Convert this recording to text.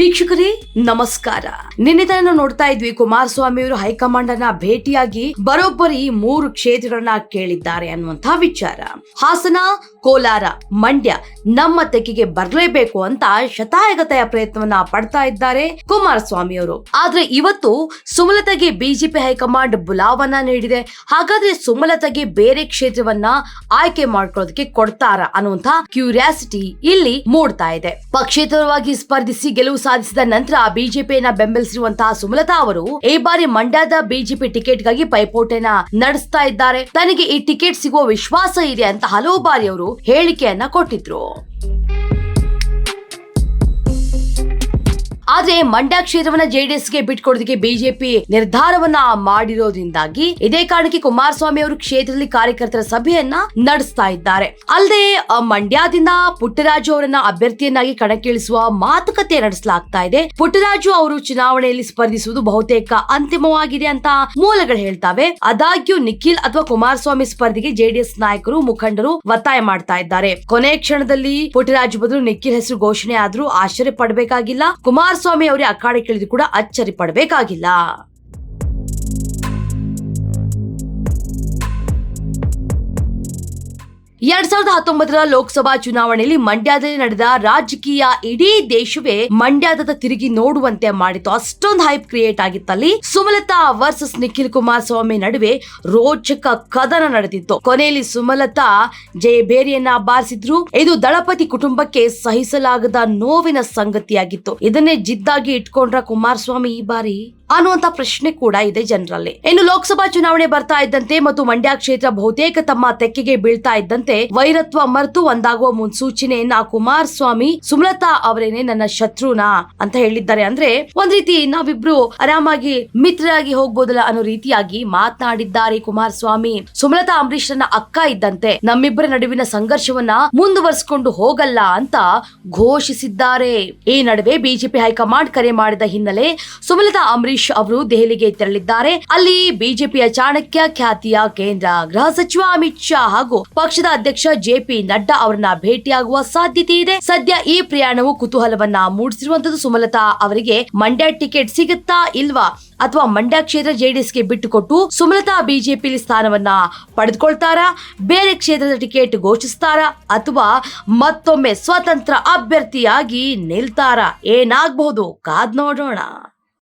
ವೀಕ್ಷಕರೇ ನಮಸ್ಕಾರ. ನಿನ್ನೆ ತಾನು ನೋಡ್ತಾ ಇದ್ವಿ, ಕುಮಾರಸ್ವಾಮಿ ಅವರು ಹೈಕಮಾಂಡ್ ಅನ್ನ ಭೇಟಿಯಾಗಿ ಬರೋಬ್ಬರಿ 3 ಕ್ಷೇತ್ರಗಳನ್ನ ಕೇಳಿದ್ದಾರೆ ಅನ್ನುವಂತಹ ವಿಚಾರ. ಹಾಸನ, ಕೋಲಾರ, ಮಂಡ್ಯ ನಮ್ಮ ತೆಕ್ಕೆಗೆ ಬರಲೇಬೇಕು ಅಂತ ಶತಾಯಗತಾಯ ಪ್ರಯತ್ನವನ್ನ ಪಡ್ತಾ ಇದ್ದಾರೆ ಕುಮಾರಸ್ವಾಮಿ ಅವರು. ಆದ್ರೆ ಇವತ್ತು ಸುಮಲತಾಗೆ ಬಿಜೆಪಿ ಹೈಕಮಾಂಡ್ ಬುಲಾವನ್ನ ನೀಡಿದೆ. ಹಾಗಾದ್ರೆ ಸುಮಲತಾಗೆ ಬೇರೆ ಕ್ಷೇತ್ರವನ್ನ ಆಯ್ಕೆ ಮಾಡ್ಕೊಳ್ಳೋದಕ್ಕೆ ಕೊಡ್ತಾರ ಅನ್ನುವಂತಹ ಕ್ಯೂರಿಯಾಸಿಟಿ ಇಲ್ಲಿ ಮೂಡ್ತಾ ಇದೆ. ಪಕ್ಷೇತರವಾಗಿ ಸ್ಪರ್ಧಿಸಿ ಗೆಲುವು ಸಾಧಿಸಿದ ನಂತರ ಬಿಜೆಪಿಯನ್ನ ಬೆಂಬಲಿಸಿರುವಂತಹ ಸುಮಲತಾ ಅವರು ಈ ಬಾರಿ ಮಂಡ್ಯದ ಬಿಜೆಪಿ ಟಿಕೆಟ್ ಗಾಗಿ ಪೈಪೋಟಿಯನ್ನ ನಡೆಸ್ತಾ ಇದ್ದಾರೆ. ತನಗೆ ಈ ಟಿಕೆಟ್ ಸಿಗುವ ವಿಶ್ವಾಸ ಇದೆ ಅಂತ ಹಲವು ಬಾರಿ ಅವರು ಹೇಳಿಕೆಯನ್ನ ಕೊಟ್ಟಿದ್ರು. ಆದ್ರೆ ಮಂಡ್ಯ ಕ್ಷೇತ್ರವನ್ನ ಜೆಡಿಎಸ್ಗೆ ಬಿಟ್ಕೊಡೋದಕ್ಕೆ ಬಿಜೆಪಿ ನಿರ್ಧಾರವನ್ನ ಮಾಡಿರೋದ್ರಿಂದಾಗಿ ಇದೇ ಕಾರಣಕ್ಕೆ ಕುಮಾರಸ್ವಾಮಿ ಅವರು ಕ್ಷೇತ್ರದಲ್ಲಿ ಕಾರ್ಯಕರ್ತರ ಸಭೆಯನ್ನ ನಡೆಸ್ತಾ ಇದ್ದಾರೆ. ಅಲ್ಲದೆ ಮಂಡ್ಯದಿಂದ ಪುಟ್ಟರಾಜು ಅವರನ್ನ ಅಭ್ಯರ್ಥಿಯನ್ನಾಗಿ ಕಣಕ್ಕಿಳಿಸುವ ಮಾತುಕತೆ ನಡೆಸಲಾಗ್ತಾ ಇದೆ. ಪುಟ್ಟರಾಜು ಅವರು ಚುನಾವಣೆಯಲ್ಲಿ ಸ್ಪರ್ಧಿಸುವುದು ಬಹುತೇಕ ಅಂತಿಮವಾಗಿದೆ ಅಂತ ಮೂಲಗಳು ಹೇಳ್ತಾವೆ. ಆದಾಗ್ಯೂ ನಿಖಿಲ್ ಅಥವಾ ಕುಮಾರಸ್ವಾಮಿ ಸ್ಪರ್ಧೆಗೆ ಜೆಡಿಎಸ್ ನಾಯಕರು, ಮುಖಂಡರು ಒತ್ತಾಯ ಮಾಡ್ತಾ ಇದ್ದಾರೆ. ಕೊನೆ ಕ್ಷಣದಲ್ಲಿ ಪುಟ್ಟರಾಜು ಬದಲು ನಿಖಿಲ್ ಹೆಸರು ಘೋಷಣೆ ಆದ್ರೂ ಆಶ್ಚರ್ಯ ಪಡಬೇಕಾಗಿಲ್ಲ. ಕುಮಾರಸ್ವಾಮಿ ಅವರೇ ಅಖಾಡಕ್ಕಿಳಿದು ಕೂಡ ಅಚ್ಚರಿ ಪಡಬೇಕಾಗಿಲ್ಲ. 2019ರ ಲೋಕಸಭಾ ಚುನಾವಣೆಯಲ್ಲಿ ಮಂಡ್ಯದಲ್ಲಿ ನಡೆದ ರಾಜಕೀಯ ಇಡೀ ದೇಶವೇ ಮಂಡ್ಯದ ತಿರುಗಿ ನೋಡುವಂತೆ ಮಾಡಿತ್ತು. ಅಷ್ಟೊಂದು ಹೈಪ್ ಕ್ರಿಯೇಟ್ ಆಗಿತ್ತಲ್ಲಿ. ಸುಮಲತಾ ವರ್ಸಸ್ ನಿಖಿಲ್ ಕುಮಾರಸ್ವಾಮಿ ನಡುವೆ ರೋಚಕ ಕದನ ನಡೆದಿತ್ತು. ಕೊನೆಯಲ್ಲಿ ಸುಮಲತಾ ಜಯಬೇರಿಯನ್ನ ಬಾರಿಸಿದ್ರು. ಇದು ದಳಪತಿ ಕುಟುಂಬಕ್ಕೆ ಸಹಿಸಲಾಗದ ನೋವಿನ ಸಂಗತಿಯಾಗಿತ್ತು. ಇದನ್ನೇ ಜಿದ್ದಾಗಿ ಇಟ್ಕೊಂಡ್ರ ಕುಮಾರಸ್ವಾಮಿ ಈ ಬಾರಿ ಅನ್ನುವಂತ ಪ್ರಶ್ನೆ ಕೂಡ ಇದೆ ಜನರಲ್ಲಿ. ಇನ್ನು ಲೋಕಸಭಾ ಚುನಾವಣೆ ಬರ್ತಾ ಇದ್ದಂತೆ ಮತ್ತು ಮಂಡ್ಯ ಕ್ಷೇತ್ರ ಬಹುತೇಕ ತಮ್ಮ ತೆಕ್ಕೆಗೆ ಬೀಳ್ತಾ ಇದ್ದಂತೆ ವೈರತ್ವ ಮರೆತು ಒಂದಾಗುವ ಮುನ್ಸೂಚನೆಯನ್ನ ಕುಮಾರಸ್ವಾಮಿ ಸುಮಲತಾ ಅವರೇನೆ ನನ್ನ ಶತ್ರುನಾ ಅಂತ ಹೇಳಿದ್ದಾರೆ. ಅಂದ್ರೆ ಒಂದ್ ರೀತಿ ನಾವಿಬ್ರು ಆರಾಮಾಗಿ ಮಿತ್ರರಾಗಿ ಹೋಗ್ಬೋದಲ್ಲ ಅನ್ನೋ ರೀತಿಯಾಗಿ ಮಾತನಾಡಿದ್ದಾರೆ ಕುಮಾರಸ್ವಾಮಿ. ಸುಮಲತಾ ಅಂಬರೀಶ್ ರನ್ನ ಅಕ್ಕ ಇದ್ದಂತೆ, ನಮ್ಮಿಬ್ಬರ ನಡುವಿನ ಸಂಘರ್ಷವನ್ನ ಮುಂದುವರಿಸಿಕೊಂಡು ಹೋಗಲ್ಲ ಅಂತ ಘೋಷಿಸಿದ್ದಾರೆ. ಈ ನಡುವೆ ಬಿಜೆಪಿ ಹೈಕಮಾಂಡ್ ಕರೆ ಮಾಡಿದ ಹಿನ್ನೆಲೆ ಸುಮಲತಾ ಅಂಬರೀಶ್ ಅವರು ದೆಹಲಿಗೆ ತೆರಳಿದ್ದಾರೆ. ಅಲ್ಲಿ ಬಿಜೆಪಿಯ ಚಾಣಕ್ಯ ಖ್ಯಾತಿಯ ಕೇಂದ್ರ ಗೃಹ ಸಚಿವ ಅಮಿತ್ ಶಾ ಹಾಗೂ ಪಕ್ಷದ ಅಧ್ಯಕ್ಷ ಜೆಪಿ ನಡ್ಡಾ ಅವರನ್ನ ಭೇಟಿಯಾಗುವ ಸಾಧ್ಯತೆ ಇದೆ. ಸದ್ಯ ಈ ಪ್ರಯಾಣವು ಕುತೂಹಲವನ್ನ ಮೂಡಿಸಿರುವಂತದ್ದು. ಸುಮಲತಾ ಅವರಿಗೆ ಮಂಡ್ಯ ಟಿಕೆಟ್ ಸಿಗುತ್ತಾ ಇಲ್ವಾ, ಅಥವಾ ಮಂಡ್ಯ ಕ್ಷೇತ್ರ ಜೆಡಿಎಸ್ಗೆ ಬಿಟ್ಟುಕೊಟ್ಟು ಸುಮಲತಾ ಬಿಜೆಪಿಲಿ ಸ್ಥಾನವನ್ನ ಪಡೆದುಕೊಳ್ತಾರಾ, ಬೇರೆ ಕ್ಷೇತ್ರದ ಟಿಕೆಟ್ ಘೋಷಿಸ್ತಾರಾ, ಅಥವಾ ಮತ್ತೊಮ್ಮೆ ಸ್ವತಂತ್ರ ಅಭ್ಯರ್ಥಿಯಾಗಿ ನಿಲ್ತಾರಾ? ಏನಾಗಬಹುದು, ಕಾದ್ ನೋಡೋಣ.